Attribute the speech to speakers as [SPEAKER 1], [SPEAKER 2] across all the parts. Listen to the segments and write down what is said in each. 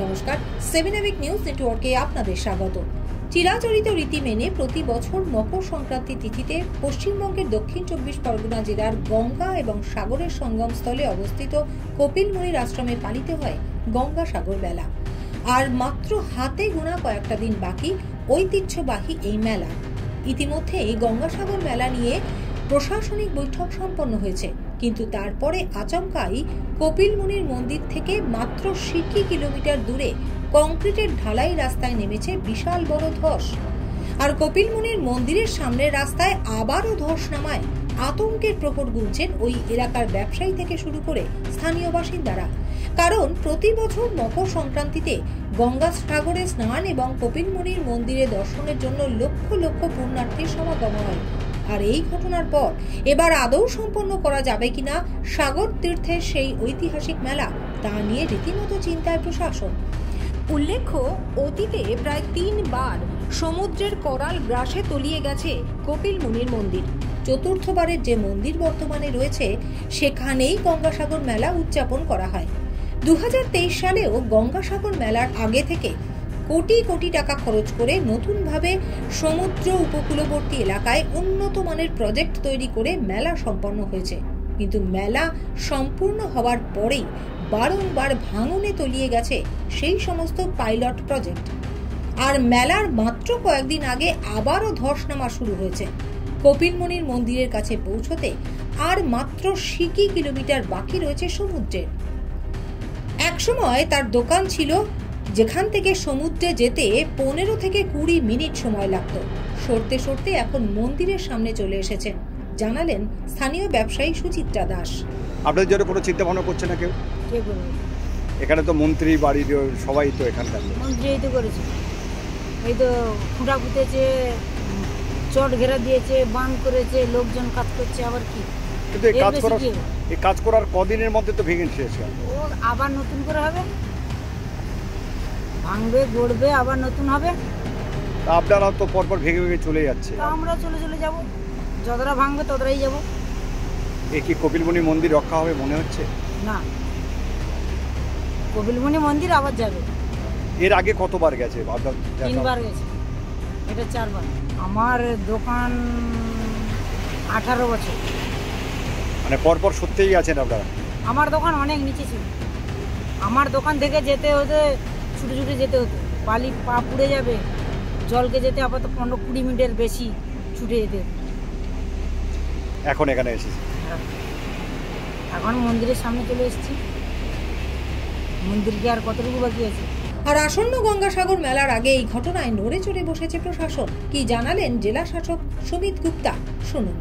[SPEAKER 1] নমস্কার, 7 এভিক নিউজ নেটওয়ার্কে আপনাদের স্বাগত। চিরাচরিত রীতি মেনে প্রতি বছর মকর সংক্রান্তি তিথিতে পশ্চিমবঙ্গের দক্ষিণ 24 পরগনা জেলার গঙ্গা এবং সাগরের সঙ্গমস্থলে অবস্থিত কপিলমুনির আশ্রমে পালিত হয় গঙ্গা সাগর মেলা। আর মাত্র হাতে গোনা কয়েকটা দিন বাকি ঐতিহ্যবাহী এই মেলা। ইতিমধ্যে এই গঙ্গা সাগর মেলা নিয়ে প্রশাসনিক বৈঠক সম্পন্ন হয়েছে, কিন্তু তারপরে আচমকাই কপিলমুনির মন্দির থেকে মাত্র 60 কিলোমিটার দূরে কংক্রিটের ঢালাই রাস্তায় নেমেছে বিশাল বড় ধস। আর কপিলমুনির মন্দিরের সামনের রাস্তায় আবারও ধস নামায় আতঙ্কের প্রহর গুনছেন ওই এলাকার ব্যবসায়ী থেকে শুরু করে স্থানীয় বাসিন্দারা। কারণ প্রতি বছর মকর সংক্রান্তিতে গঙ্গা সাগরে স্নান এবং কপিলমুনির মন্দিরে দর্শনের জন্য লক্ষ লক্ষ পুণ্যার্থীর সমাগম হয়। আর এই ঘটনার পর এবার আদৌ সম্পন্ন করা যাবে কিনা সাগর তীর্থের সেই ঐতিহাসিক মেলা, তা নিয়ে রীতিমতো চিন্তায় প্রশাসন। উল্লেখ্য, অতীতে প্রায় 3 বার সমুদ্রের করাল গ্রাসে তলিয়ে গেছে কপিলমুনির মন্দির। চতুর্থবারের যে মন্দির বর্তমানে রয়েছে সেখানেই গঙ্গাসাগর মেলা উদযাপন করা হয়। 2023 সালেও গঙ্গাসাগর মেলার আগে থেকে কোটি কোটি টাকা খরচ করে নতুনভাবে সমুদ্র উপকূলবর্তী এলাকায় উন্নত মানের প্রজেক্ট তৈরি করে মেলা সম্পন্ন হয়েছে। কিন্তু মেলা সম্পূর্ণ হওয়ার পরেই বারংবার ভাঙনে তলিয়ে গেছে সেই সমস্ত পাইলট প্রজেক্ট। আর মেলার মাত্র কয়েকদিন আগে আবারও ধস নামা শুরু হয়েছে। কপিলমুনির মন্দিরের কাছে পৌঁছতে আর মাত্র 60 কিলোমিটার বাকি রয়েছে সমুদ্রের। একসময় তার দোকান ছিল যেখান থেকে সমুদ্রে যেতে 15 থেকে 20 মিনিট সময় লাগত। সরতে সরতে এখন মন্দিরের সামনে চলে এসেছেন, জানালেন স্থানীয় ব্যবসায়ী সুচিত্রা দাস।
[SPEAKER 2] আপনাদের জন্য কোনো চিন্তা ভাবনা করছে না কেউ? এখানে তো মন্ত্রী বাড়ির সবাই তো এখানকার
[SPEAKER 3] মন্ত্রী তো করেছে, এই তো খুঁটা পুঁতেছে, চট ঘেরা দিয়েছে, বাঁধ করেছে, লোকজন কাজ করছে। আবার কি
[SPEAKER 2] কিন্তু এই কাজ করার কদিনের মধ্যে তো ভেঙে শেষ হয়ে
[SPEAKER 3] ও আবার নতুন করে হবে, ভাঙবে গড়বে আবার নতুন হবে।
[SPEAKER 2] আপনারা তো পরপর ভেঙে ভেঙে চলে যাচ্ছে।
[SPEAKER 3] আমরা চলে যাব, যতটা ভাঙবে ততটাই যাব।
[SPEAKER 2] এ কি কপিলমুনি মন্দির রক্ষা হবে মনে হচ্ছে?
[SPEAKER 3] না, কপিলমুনি মন্দির আবার যাবে।
[SPEAKER 2] এর আগে কতবার গেছে?
[SPEAKER 3] 3 বার গেছে, এটা 4 বার। আমার দোকান 18 বছর।
[SPEAKER 2] মানে পরপর সত্যিই আছেন আপনারা?
[SPEAKER 3] আমার দোকান অনেক নিচে ছিল, আমার দোকান থেকে যেতে হতে ছুটে ছুটে যেতে হতো, বালি পা পুড়ে যাবে, জলকে যেতে আপাতত 15-20 মিনিটের বেশি ছুটে যেতে।
[SPEAKER 2] এখন এখানে এসেছি,
[SPEAKER 3] এখন মন্দিরের সামনে চলে এসেছি। মন্দিরকে আর কতটুকু বাকি আছে।
[SPEAKER 1] আর আসন্ন গঙ্গাসাগর মেলার আগে এই ঘটনায় নড়ে চড়ে বসেছে প্রশাসন। কি জানালেন জেলা শাসক সুমিত গুপ্তা, শুনুন।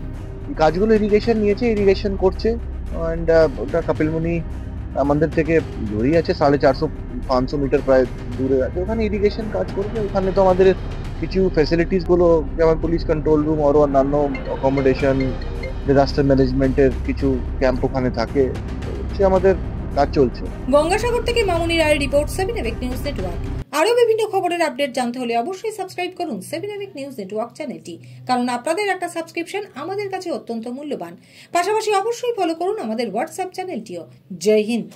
[SPEAKER 4] কাজগুলো ইরিগেশন নিয়েছে, ইরিগেশন করছে। অ্যান্ড ওটা কপিলমুনি আমাদের থেকে দূরেই আছে, 450-500 মিটার প্রায় দূরে আছে। ওখানে ইরিগেশন কাজ করবে। ওখানে তো আমাদের কিছু ফ্যাসিলিটিস গুলো যেমন পুলিশ কন্ট্রোল রুম আর অন্যান্য অ্যাকোমোডেশন, ডিজাস্টার ম্যানেজমেন্টের কিছু ক্যাম্প ওখানে থাকে, সে আমাদের কাজ চলছে।
[SPEAKER 1] গঙ্গাসাগর থেকে মামুনি রায়ের রিপোর্ট, 7 এভিক নিউজ নেটওয়ার্ক। আরও বিভিন্ন খবরের আপডেট জানতে হলে অবশ্যই সাবস্ক্রাইব করুন 7 এভিক নিউজ নেটওয়ার্ক চ্যানেলটি, কারণ আপনাদের একটা সাবস্ক্রিপশন আমাদের কাছে অত্যন্ত মূল্যবান। পাশাপাশি অবশ্যই ফলো করুন আমাদের হোয়াটসঅ্যাপ চ্যানেলটিও। জয় হিন্দ।